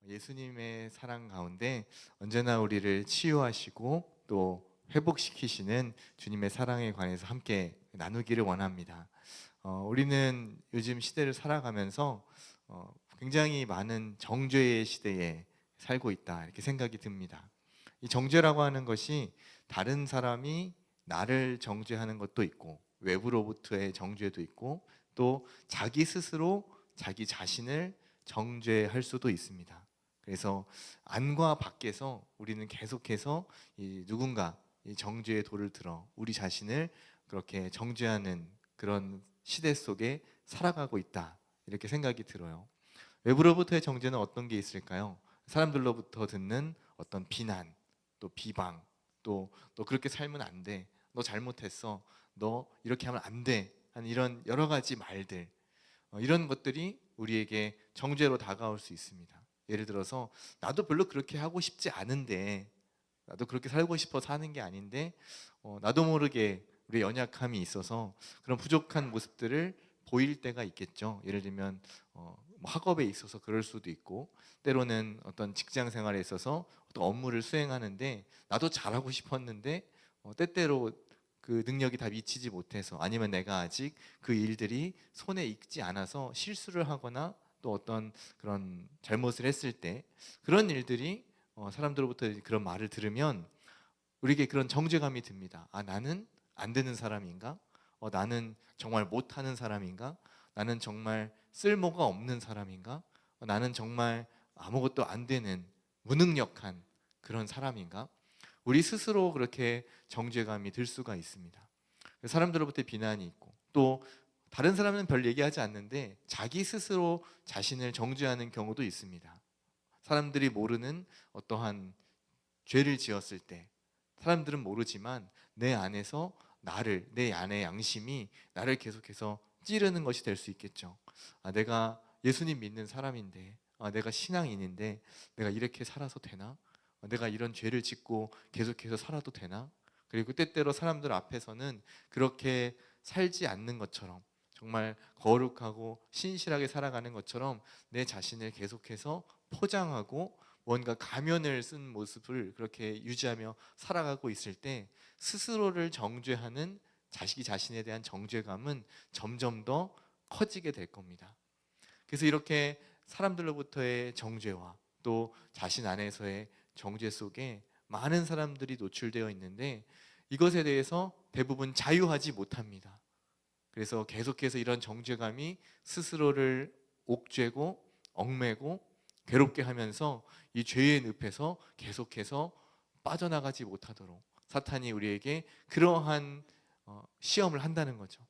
예수님의 사랑 가운데 언제나 우리를 치유하시고 또 회복시키시는 주님의 사랑에 관해서 함께 나누기를 원합니다. 우리는 요즘 시대를 살아가면서 굉장히 많은 정죄의 시대에 살고 있다 이렇게 생각이 듭니다. 이 정죄라고 하는 것이 다른 사람이 나를 정죄하는 것도 있고 외부로부터의 정죄도 있고 또 자기 스스로 자기 자신을 정죄할 수도 있습니다. 그래서 안과 밖에서 우리는 계속해서 누군가 이 정죄의 돌을 들어 우리 자신을 그렇게 정죄하는 그런 시대 속에 살아가고 있다 이렇게 생각이 들어요. 외부로부터의 정죄는 어떤 게 있을까요? 사람들로부터 듣는 어떤 비난, 또 비방, 또 너 그렇게 살면 안 돼, 너 잘못했어, 너 이렇게 하면 안 돼 하는 이런 여러 가지 말들, 이런 것들이 우리에게 정죄로 다가올 수 있습니다. 예를 들어서 나도 별로 그렇게 하고 싶지 않은데, 나도 그렇게 살고 싶어서 하는 게 아닌데 나도 모르게 우리 연약함이 있어서 그런 부족한 모습들을 보일 때가 있겠죠. 예를 들면 뭐 학업에 있어서 그럴 수도 있고, 때로는 어떤 직장 생활에 있어서 어떤 업무를 수행하는데 나도 잘하고 싶었는데 때때로 그 능력이 다 미치지 못해서, 아니면 내가 아직 그 일들이 손에 익지 않아서 실수를 하거나 또 어떤 그런 잘못을 했을 때, 그런 일들이 사람들로부터 그런 말을 들으면 우리에게 그런 정죄감이 듭니다. 아, 나는 안 되는 사람인가? 나는 정말 못하는 사람인가? 나는 정말 쓸모가 없는 사람인가? 나는 정말 아무것도 안 되는 무능력한 그런 사람인가? 우리 스스로 그렇게 정죄감이 들 수가 있습니다. 사람들로부터 비난이 있고, 또 다른 사람은 별 얘기하지 않는데 자기 스스로 자신을 정죄하는 경우도 있습니다. 사람들이 모르는 어떠한 죄를 지었을 때 사람들은 모르지만 내 안에서 내 안의 양심이 나를 계속해서 찌르는 것이 될 수 있겠죠. 아, 내가 예수님 믿는 사람인데, 내가 신앙인인데 내가 이렇게 살아서 되나? 내가 이런 죄를 짓고 계속해서 살아도 되나? 그리고 때때로 사람들 앞에서는 그렇게 살지 않는 것처럼, 정말 거룩하고 신실하게 살아가는 것처럼 내 자신을 계속해서 포장하고 뭔가 가면을 쓴 모습을 그렇게 유지하며 살아가고 있을 때, 스스로를 정죄하는 자식이 자신에 대한 정죄감은 점점 더 커지게 될 겁니다. 그래서 이렇게 사람들로부터의 정죄와 또 자신 안에서의 정죄 속에 많은 사람들이 노출되어 있는데, 이것에 대해서 대부분 자유하지 못합니다. 그래서 계속해서 이런 정죄감이 스스로를 옥죄고 얽매고 괴롭게 하면서 이 죄의 늪에서 계속해서 빠져나가지 못하도록 사탄이 우리에게 그러한 시험을 한다는 거죠.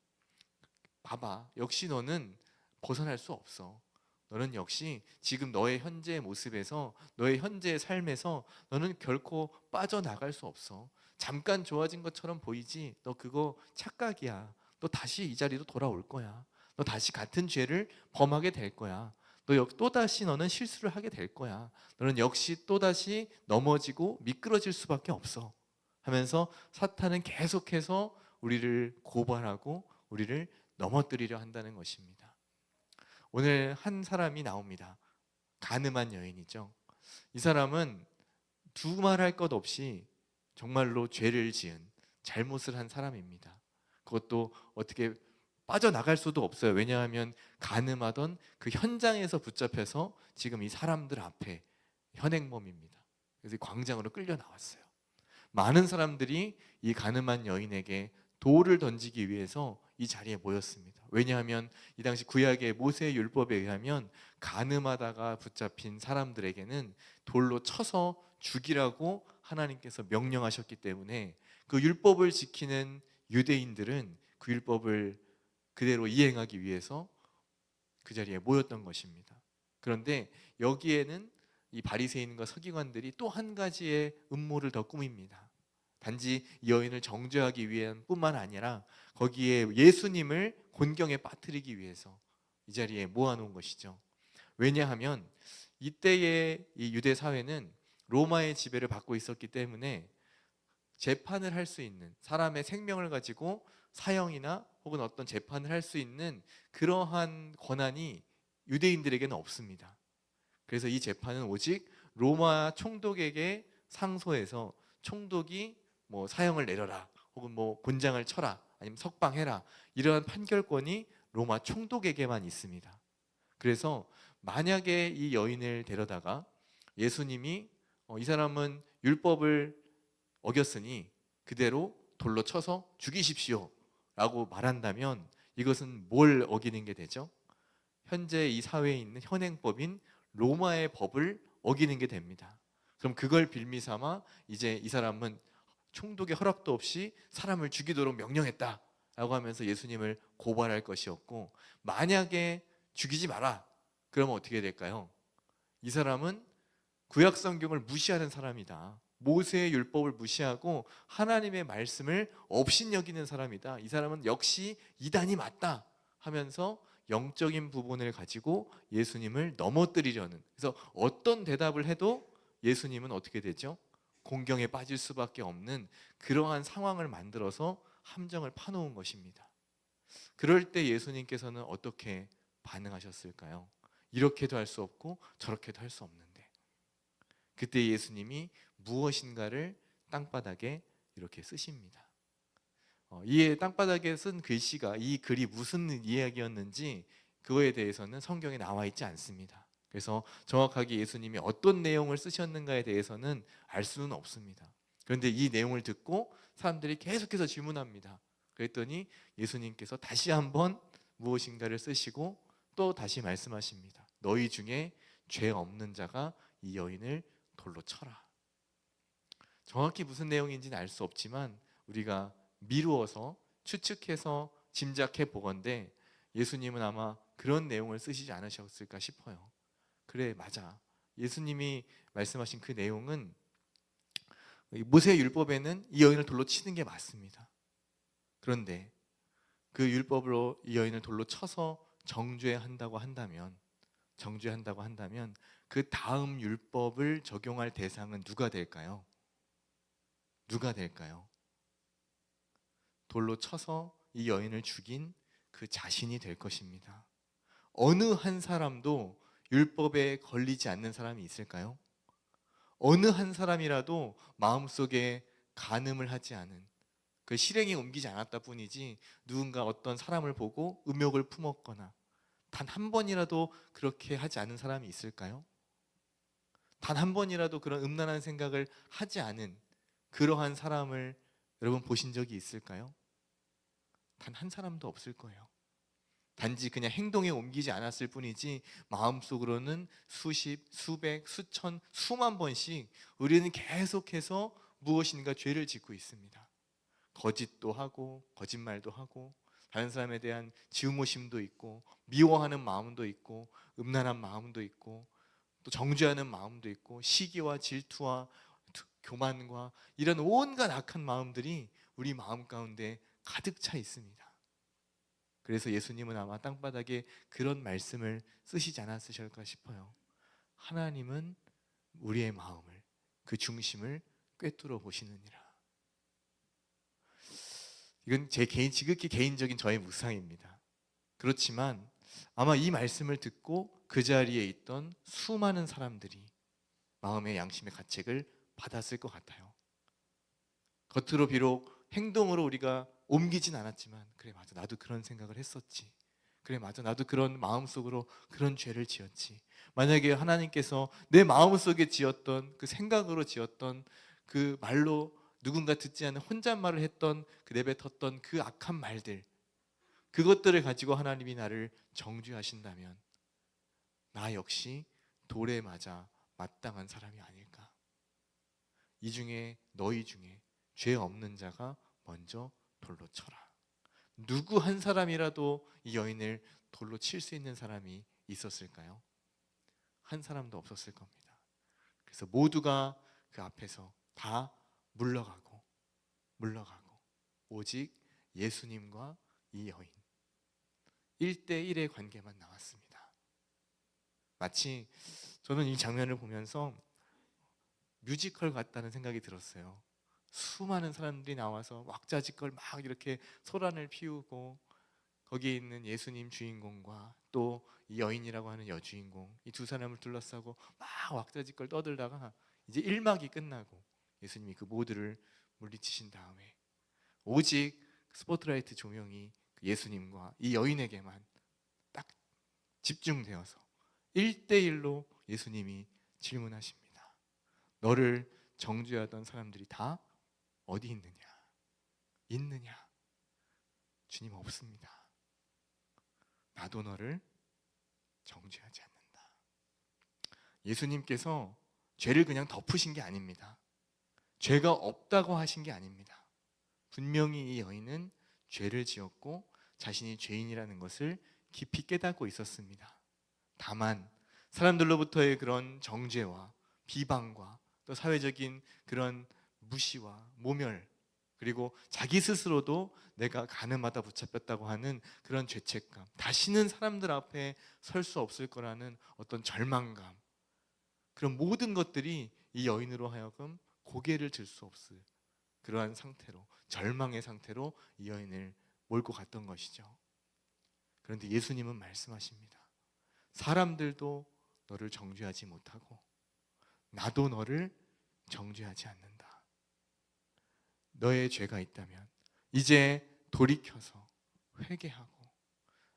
봐봐, 역시 너는 벗어날 수 없어. 너는 역시 지금 너의 현재의 모습에서, 너의 현재의 삶에서 너는 결코 빠져나갈 수 없어. 잠깐 좋아진 것처럼 보이지? 너 그거 착각이야. 너 다시 이 자리로 돌아올 거야. 너 다시 같은 죄를 범하게 될 거야. 또다시 너는 실수를 하게 될 거야. 너는 역시 또다시 넘어지고 미끄러질 수밖에 없어 하면서 사탄은 계속해서 우리를 고발하고 우리를 넘어뜨리려 한다는 것입니다. 오늘 한 사람이 나옵니다. 가늠한 여인이죠. 이 사람은 두말할 것 없이 정말로 죄를 지은, 잘못을 한 사람입니다. 그것도 어떻게 빠져나갈 수도 없어요. 왜냐하면 가늠하던 그 현장에서 붙잡혀서 지금 이 사람들 앞에 현행범입니다. 그래서 광장으로 끌려 나왔어요. 많은 사람들이 이 가늠한 여인에게 돌을 던지기 위해서 이 자리에 모였습니다. 왜냐하면 이 당시 구약의 모세의 율법에 의하면 가늠하다가 붙잡힌 사람들에게는 돌로 쳐서 죽이라고 하나님께서 명령하셨기 때문에, 그 율법을 지키는 유대인들은 그 율법을 그대로 이행하기 위해서 그 자리에 모였던 것입니다. 그런데 여기에는 이 바리새인과 서기관들이 또 한 가지의 음모를 더 꾸밉니다. 단지 이 여인을 정죄하기 위한 뿐만 아니라 거기에 예수님을 곤경에 빠뜨리기 위해서 이 자리에 모아놓은 것이죠. 왜냐하면 이때의 이 유대 사회는 로마의 지배를 받고 있었기 때문에 재판을 할 수 있는, 사람의 생명을 가지고 사형이나 혹은 어떤 재판을 할 수 있는 그러한 권한이 유대인들에게는 없습니다. 그래서 이 재판은 오직 로마 총독에게 상소해서 총독이 뭐 사형을 내려라, 혹은 뭐 곤장을 쳐라, 아니면 석방해라, 이러한 판결권이 로마 총독에게만 있습니다. 그래서 만약에 이 여인을 데려다가 예수님이 이 사람은 율법을 어겼으니 그대로 돌로 쳐서 죽이십시오 라고 말한다면, 이것은 뭘 어기는 게 되죠? 현재 이 사회에 있는 현행법인 로마의 법을 어기는 게 됩니다. 그럼 그걸 빌미 삼아 이제 이 사람은 총독의 허락도 없이 사람을 죽이도록 명령했다 라고 하면서 예수님을 고발할 것이었고, 만약에 죽이지 마라 그러면 어떻게 될까요? 이 사람은 구약 성경을 무시하는 사람이다, 모세의 율법을 무시하고 하나님의 말씀을 업신여기는 사람이다, 이 사람은 역시 이단이 맞다 하면서 영적인 부분을 가지고 예수님을 넘어뜨리려는, 그래서 어떤 대답을 해도 예수님은 어떻게 되죠? 공경에 빠질 수밖에 없는 그러한 상황을 만들어서 함정을 파놓은 것입니다. 그럴 때 예수님께서는 어떻게 반응하셨을까요? 이렇게도 할 수 없고 저렇게도 할 수 없는데, 그때 예수님이 무엇인가를 땅바닥에 이렇게 쓰십니다. 이 땅바닥에 쓴 글씨가, 이 글이 무슨 이야기였는지 그거에 대해서는 성경에 나와 있지 않습니다. 그래서 정확하게 예수님이 어떤 내용을 쓰셨는가에 대해서는 알 수는 없습니다. 그런데 이 내용을 듣고 사람들이 계속해서 질문합니다. 그랬더니 예수님께서 다시 한번 무엇인가를 쓰시고 또 다시 말씀하십니다. 너희 중에 죄 없는 자가 이 여인을 돌로 쳐라. 정확히 무슨 내용인지는 알 수 없지만 우리가 미루어서 추측해서 짐작해 보건대 예수님은 아마 그런 내용을 쓰시지 않으셨을까 싶어요. 그래, 맞아. 예수님이 말씀하신 그 내용은 모세 율법에는 이 여인을 돌로 치는 게 맞습니다. 그런데 그 율법으로 이 여인을 돌로 쳐서 정죄한다고 한다면 그 다음 율법을 적용할 대상은 누가 될까요? 누가 될까요? 돌로 쳐서 이 여인을 죽인 그 자신이 될 것입니다. 어느 한 사람도 율법에 걸리지 않는 사람이 있을까요? 어느 한 사람이라도 마음속에 간음을 하지 않은, 그 실행에 옮기지 않았다 뿐이지 누군가 어떤 사람을 보고 음욕을 품었거나 단 한 번이라도 그렇게 하지 않은 사람이 있을까요? 단 한 번이라도 그런 음란한 생각을 하지 않은 그러한 사람을 여러분 보신 적이 있을까요? 단 한 사람도 없을 거예요. 단지 그냥 행동에 옮기지 않았을 뿐이지 마음속으로는 수십, 수백, 수천, 수만 번씩 우리는 계속해서 무엇인가 죄를 짓고 있습니다. 거짓도 하고 거짓말도 하고 다른 사람에 대한 증오심도 있고 미워하는 마음도 있고 음란한 마음도 있고 또 정죄하는 마음도 있고 시기와 질투와 교만과 이런 온갖 악한 마음들이 우리 마음 가운데 가득 차 있습니다. 그래서 예수님은 아마 땅바닥에 그런 말씀을 쓰시지 않았을까 싶어요. 하나님은 우리의 마음을, 그 중심을 꿰뚫어 보시느니라. 이건 지극히 개인적인 저의 묵상입니다. 그렇지만 아마 이 말씀을 듣고 그 자리에 있던 수많은 사람들이 마음의 양심의 가책을 받았을 것 같아요. 겉으로 비록 행동으로 우리가 옮기진 않았지만, 그래 맞아, 나도 그런 생각을 했었지, 그래 맞아, 나도 그런 마음속으로 그런 죄를 지었지. 만약에 하나님께서 내 마음속에 지었던 그 생각으로 지었던 그 말로 누군가 듣지 않는 혼잣말을 했던 그 내뱉었던 그 악한 말들, 그것들을 가지고 하나님이 나를 정죄하신다면 나 역시 돌에 맞아 마땅한 사람이 아닐까. 이 중에 너희 중에 죄 없는 자가 먼저 돌로 쳐라. 누구 한 사람이라도 이 여인을 돌로 칠 수 있는 사람이 있었을까요? 한 사람도 없었을 겁니다. 그래서 모두가 그 앞에서 다 물러가고 오직 예수님과 이 여인 1대1의 관계만 남았습니다. 마치 저는 이 장면을 보면서 뮤지컬 같다는 생각이 들었어요. 수많은 사람들이 나와서 왁자지껄 막 이렇게 소란을 피우고 거기에 있는 예수님 주인공과 또 이 여인이라고 하는 여주인공, 이 두 사람을 둘러싸고 막 왁자지껄 떠들다가 이제 1막이 끝나고 예수님이 그 모두를 물리치신 다음에 오직 스포트라이트 조명이 예수님과 이 여인에게만 딱 집중되어서 1대1로 예수님이 질문하십니다. 너를 정죄하던 사람들이 다 어디 있느냐? 있느냐? 주님 없습니다. 나도 너를 정죄하지 않는다. 예수님께서 죄를 그냥 덮으신 게 아닙니다. 죄가 없다고 하신 게 아닙니다. 분명히 이 여인은 죄를 지었고 자신이 죄인이라는 것을 깊이 깨닫고 있었습니다. 다만 사람들로부터의 그런 정죄와 비방과 또 사회적인 그런 무시와 모멸, 그리고 자기 스스로도 내가 가늠하다 붙잡혔다고 하는 그런 죄책감, 다시는 사람들 앞에 설 수 없을 거라는 어떤 절망감, 그런 모든 것들이 이 여인으로 하여금 고개를 들 수 없을 그러한 상태로, 절망의 상태로 이 여인을 몰고 갔던 것이죠. 그런데 예수님은 말씀하십니다. 사람들도 너를 정죄하지 못하고 나도 너를 정죄하지 않는다. 너의 죄가 있다면 이제 돌이켜서 회개하고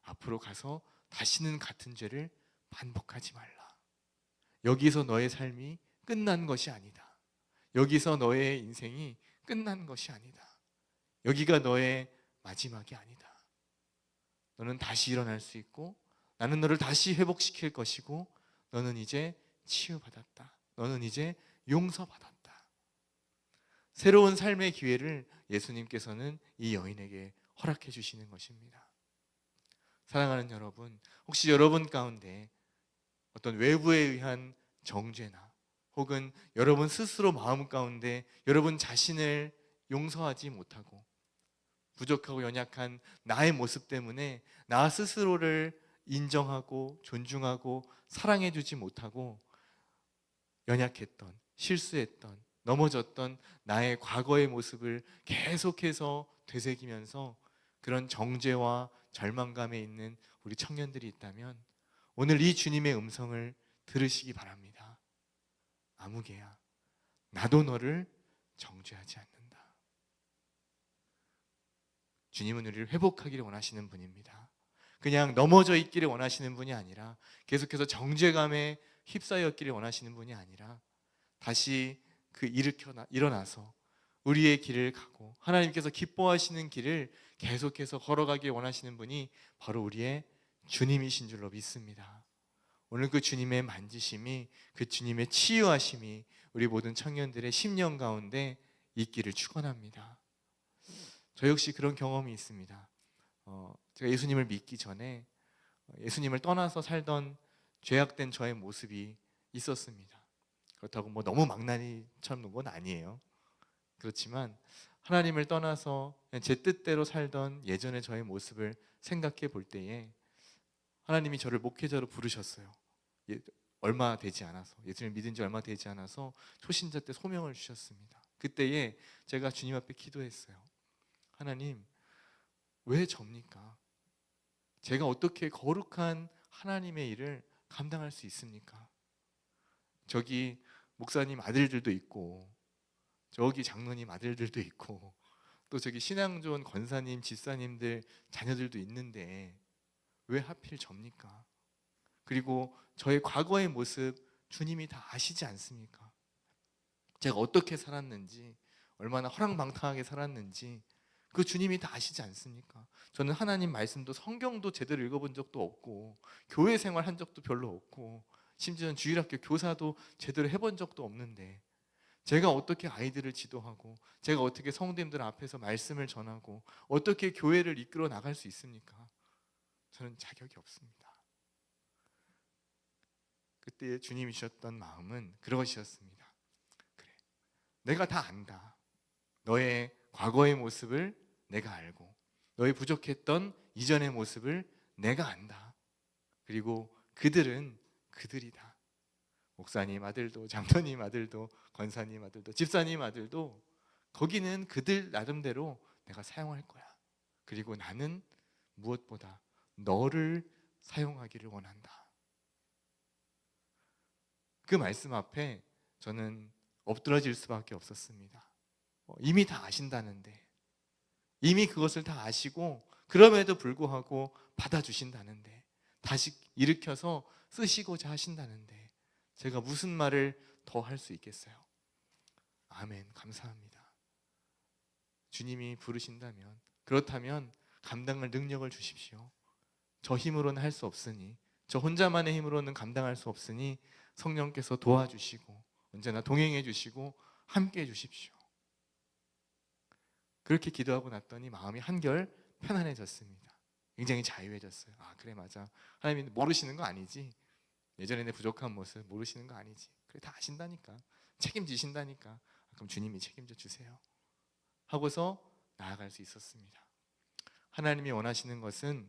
앞으로 가서 다시는 같은 죄를 반복하지 말라. 여기서 너의 삶이 끝난 것이 아니다. 여기서 너의 인생이 끝난 것이 아니다. 여기가 너의 마지막이 아니다. 너는 다시 일어날 수 있고 나는 너를 다시 회복시킬 것이고 너는 이제 치유받았다. 너는 이제 용서받았다. 새로운 삶의 기회를 예수님께서는 이 여인에게 허락해 주시는 것입니다. 사랑하는 여러분, 혹시 여러분 가운데 어떤 외부에 의한 정죄나 혹은 여러분 스스로 마음 가운데 여러분 자신을 용서하지 못하고 부족하고 연약한 나의 모습 때문에 나 스스로를 인정하고 존중하고 사랑해 주지 못하고 연약했던, 실수했던, 넘어졌던 나의 과거의 모습을 계속해서 되새기면서 그런 정죄와 절망감에 있는 우리 청년들이 있다면 오늘 이 주님의 음성을 들으시기 바랍니다. 아무개야, 나도 너를 정죄하지 않는다. 주님은 우리를 회복하기를 원하시는 분입니다. 그냥 넘어져 있기를 원하시는 분이 아니라 계속해서 정죄감에 휩싸였기를 원하시는 분이 아니라 다시 일어나서 우리의 길을 가고 하나님께서 기뻐하시는 길을 계속해서 걸어가길 원하시는 분이 바로 우리의 주님이신 줄로 믿습니다. 오늘 그 주님의 만지심이, 그 주님의 치유하심이 우리 모든 청년들의 심령 가운데 있기를 축원합니다. 저 역시 그런 경험이 있습니다. 제가 예수님을 믿기 전에 예수님을 떠나서 살던 죄악된 저의 모습이 있었습니다. 그렇다고 뭐 너무 망나니처럼 논 건 아니에요. 그렇지만 하나님을 떠나서 제 뜻대로 살던 예전의 저의 모습을 생각해 볼 때에 하나님이 저를 목회자로 부르셨어요. 얼마 되지 않아서, 예수님을 믿은 지 얼마 되지 않아서 초신자 때 소명을 주셨습니다. 그때에 제가 주님 앞에 기도했어요. 하나님, 왜 접니까? 제가 어떻게 거룩한 하나님의 일을 감당할 수 있습니까? 저기 목사님 아들들도 있고 저기 장로님 아들들도 있고 또 저기 신앙 좋은 권사님, 집사님들 자녀들도 있는데 왜 하필 접니까? 그리고 저의 과거의 모습 주님이 다 아시지 않습니까? 제가 어떻게 살았는지, 얼마나 허랑방탕하게 살았는지 그 주님이 다 아시지 않습니까? 저는 하나님 말씀도 성경도 제대로 읽어본 적도 없고 교회 생활 한 적도 별로 없고 심지어는 주일학교 교사도 제대로 해본 적도 없는데 제가 어떻게 아이들을 지도하고 제가 어떻게 성도님들 앞에서 말씀을 전하고 어떻게 교회를 이끌어 나갈 수 있습니까? 저는 자격이 없습니다. 그때 주님이 주셨던 마음은 그러셨습니다. 그래, 내가 다 안다. 너의 과거의 모습을 내가 알고 너의 부족했던 이전의 모습을 내가 안다. 그리고 그들은 그들이다. 목사님 아들도, 장로님 아들도, 권사님 아들도, 집사님 아들도 거기는 그들 나름대로 내가 사용할 거야. 그리고 나는 무엇보다 너를 사용하기를 원한다. 그 말씀 앞에 저는 엎드러질 수밖에 없었습니다. 이미 다 아신다는데, 이미 그것을 다 아시고 그럼에도 불구하고 받아주신다는데, 다시 일으켜서 쓰시고자 하신다는데 제가 무슨 말을 더 할 수 있겠어요? 아멘, 감사합니다. 주님이 부르신다면, 그렇다면 감당할 능력을 주십시오. 저 힘으로는 할 수 없으니, 저 혼자만의 힘으로는 감당할 수 없으니 성령께서 도와주시고 언제나 동행해 주시고 함께 해 주십시오. 그렇게 기도하고 났더니 마음이 한결 편안해졌습니다. 굉장히 자유해졌어요. 아, 그래, 맞아. 하나님이 모르시는 거 아니지. 예전에 내 부족한 모습 모르시는 거 아니지. 그래, 다 아신다니까. 책임지신다니까. 그럼 주님이 책임져 주세요 하고서 나아갈 수 있었습니다. 하나님이 원하시는 것은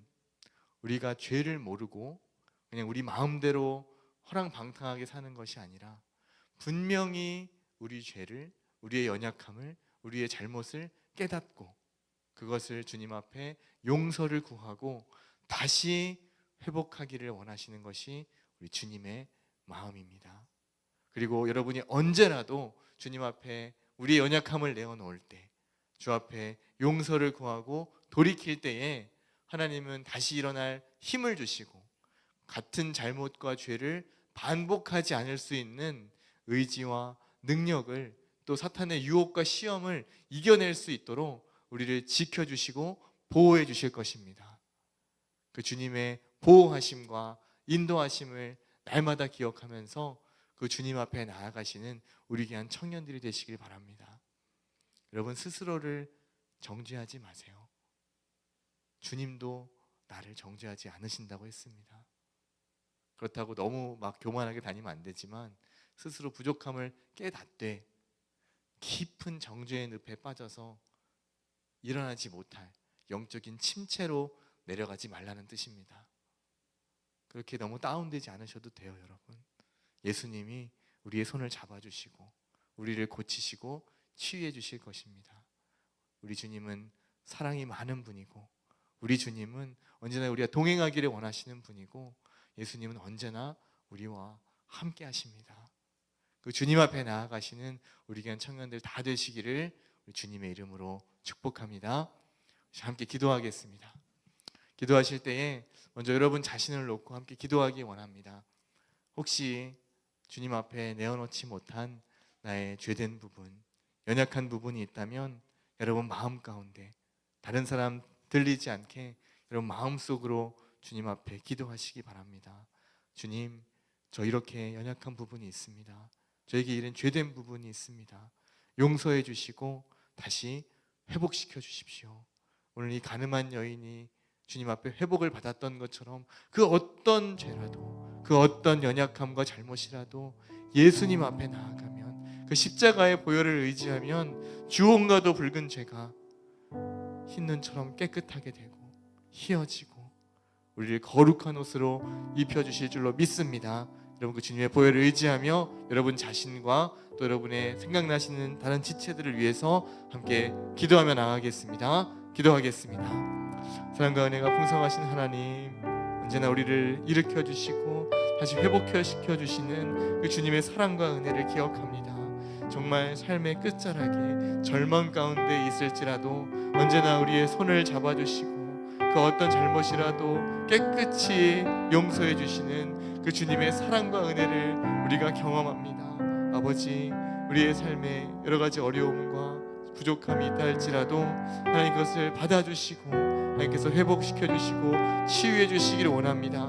우리가 죄를 모르고 그냥 우리 마음대로 허랑방탕하게 사는 것이 아니라 분명히 우리 죄를, 우리의 연약함을, 우리의 잘못을 깨닫고 그것을 주님 앞에 용서를 구하고 다시 회복하기를 원하시는 것이 우리 주님의 마음입니다. 그리고 여러분이 언제라도 주님 앞에 우리의 연약함을 내어놓을 때, 주 앞에 용서를 구하고 돌이킬 때에 하나님은 다시 일어날 힘을 주시고 같은 잘못과 죄를 반복하지 않을 수 있는 의지와 능력을, 또 사탄의 유혹과 시험을 이겨낼 수 있도록 우리를 지켜주시고 보호해 주실 것입니다. 그 주님의 보호하심과 인도하심을 날마다 기억하면서 그 주님 앞에 나아가시는 우리 귀한 청년들이 되시길 바랍니다. 여러분, 스스로를 정죄하지 마세요. 주님도 나를 정죄하지 않으신다고 했습니다. 그렇다고 너무 막 교만하게 다니면 안 되지만 스스로 부족함을 깨닫되 깊은 정죄의 늪에 빠져서 일어나지 못할 영적인 침체로 내려가지 말라는 뜻입니다. 그렇게 너무 다운되지 않으셔도 돼요, 여러분. 예수님이 우리의 손을 잡아주시고 우리를 고치시고 치유해 주실 것입니다. 우리 주님은 사랑이 많은 분이고, 우리 주님은 언제나 우리가 동행하기를 원하시는 분이고, 예수님은 언제나 우리와 함께 하십니다. 그 주님 앞에 나아가시는 우리 귀한 청년들 다 되시기를 우리 주님의 이름으로 축복합니다. 함께 기도하겠습니다. 기도하실 때에 먼저 여러분 자신을 놓고 함께 기도하기 원합니다. 혹시 주님 앞에 내어놓지 못한 나의 죄된 부분, 연약한 부분이 있다면 여러분 마음 가운데, 다른 사람 들리지 않게 여러분 마음속으로 주님 앞에 기도하시기 바랍니다. 주님, 저 이렇게 연약한 부분이 있습니다. 저에게 이런 죄된 부분이 있습니다. 용서해 주시고 다시 회복시켜 주십시오. 오늘 이 가늠한 여인이 주님 앞에 회복을 받았던 것처럼 그 어떤 죄라도, 그 어떤 연약함과 잘못이라도 예수님 앞에 나아가면, 그 십자가의 보혈을 의지하면 주홍과도 붉은 죄가 흰 눈처럼 깨끗하게 되고 희어지고 우리를 거룩한 옷으로 입혀주실 줄로 믿습니다. 여러분, 그 주님의 보혈을 의지하며 여러분 자신과 또 여러분의 생각나시는 다른 지체들을 위해서 함께 기도하며 나가겠습니다. 기도하겠습니다. 사랑과 은혜가 풍성하신 하나님, 언제나 우리를 일으켜 주시고 다시 회복시켜 주시는 그 주님의 사랑과 은혜를 기억합니다. 정말 삶의 끝자락에 절망 가운데 있을지라도 언제나 우리의 손을 잡아주시고 그 어떤 잘못이라도 깨끗이 용서해 주시는 그 주님의 사랑과 은혜를 우리가 경험합니다. 아버지, 우리의 삶에 여러 가지 어려움과 부족함이 있다 할지라도 하나님 그것을 받아주시고 하나님께서 회복시켜 주시고 치유해 주시기를 원합니다.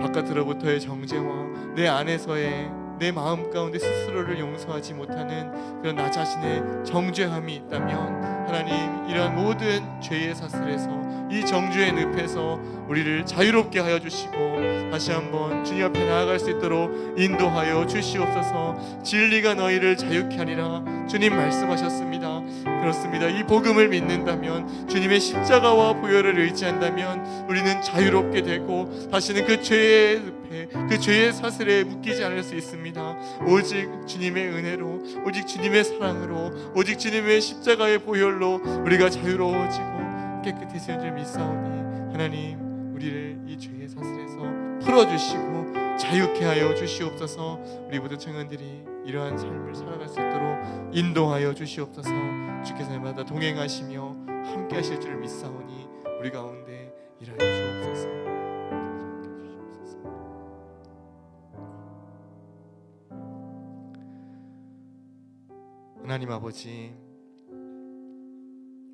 바깥으로부터의 정죄와 내 안에서의 내 마음 가운데 스스로를 용서하지 못하는 그런 나 자신의 정죄함이 있다면 하나님, 이러한 모든 죄의 사슬에서, 이 정죄의 늪에서 우리를 자유롭게 하여 주시고 다시 한번 주님 앞에 나아갈 수 있도록 인도하여 주시옵소서. 진리가 너희를 자유케 하리라 주님 말씀하셨습니다. 그렇습니다. 이 복음을 믿는다면, 주님의 십자가와 보혈을 의지한다면 우리는 자유롭게 되고 다시는 그 죄의 늪에, 그 죄의 사슬에 묶이지 않을 수 있습니다. 오직 주님의 은혜로, 오직 주님의 사랑으로, 오직 주님의 십자가의 보혈로 우리가 자유로워지고 깨끗해질 줄 믿사오니 하나님, 우리를 이 죄의 사슬에서 풀어주시고 자유케 하여 주시옵소서. 우리 모든 청년들이 이러한 삶을 살아갈 수 있도록 인도하여 주시옵소서. 주께서 날마다 동행하시며 함께 하실 줄 믿사오니 우리 가운데 일하여 주옵소서. 하나님 아버지,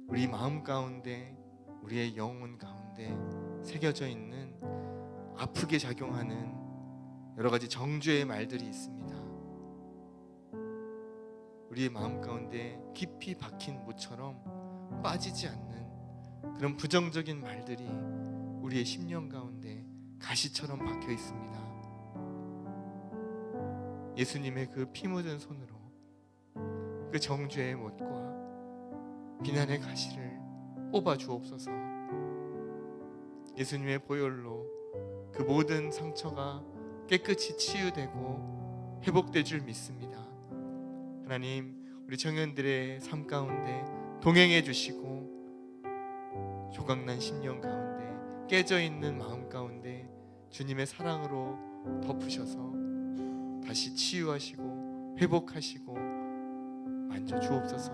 우리 마음 가운데, 우리의 영혼 가운데 새겨져 있는 아프게 작용하는 여러 가지 정죄의 말들이 있습니다. 우리의 마음 가운데 깊이 박힌 모처럼 빠지지 않는 그런 부정적인 말들이 우리의 심령 가운데 가시처럼 박혀 있습니다. 예수님의 그 피 묻은 손으로 그 정죄의 못과 비난의 가시를 뽑아 주옵소서. 예수님의 보혈로 그 모든 상처가 깨끗이 치유되고 회복될 줄 믿습니다. 하나님, 우리 청년들의 삶 가운데 동행해 주시고 조각난 심령 가운데 깨져 있는 마음 가운데 주님의 사랑으로 덮으셔서 다시 치유하시고 회복하시고 만져 주옵소서.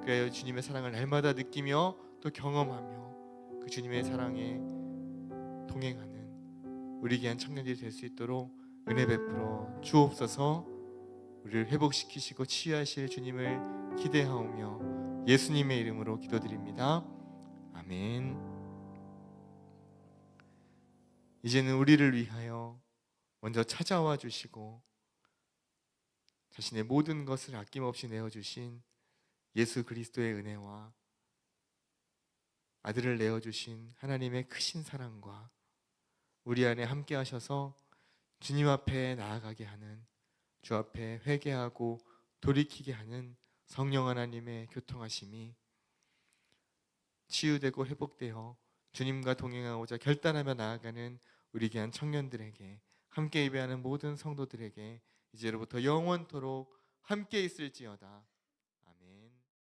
그래야 주님의 사랑을 날마다 느끼며 또 경험하며 그 주님의 사랑에 동행하는 우리 귀한 청년들이 될 수 있도록 은혜 베풀어 주옵소서. 우리를 회복시키시고 치유하실 주님을 기대하오며 예수님의 이름으로 기도드립니다. 아멘. 이제는 우리를 위하여 먼저 찾아와 주시고 자신의 모든 것을 아낌없이 내어주신 예수 그리스도의 은혜와 아들을 내어주신 하나님의 크신 사랑과 우리 안에 함께 하셔서 주님 앞에 나아가게 하는, 주 앞에 회개하고 돌이키게 하는 성령 하나님의 교통하심이 치유되고 회복되어 주님과 동행하고자 결단하며 나아가는 우리 귀한 청년들에게, 함께 예배하는 모든 성도들에게 이제로부터 영원토록 함께 있을지어다.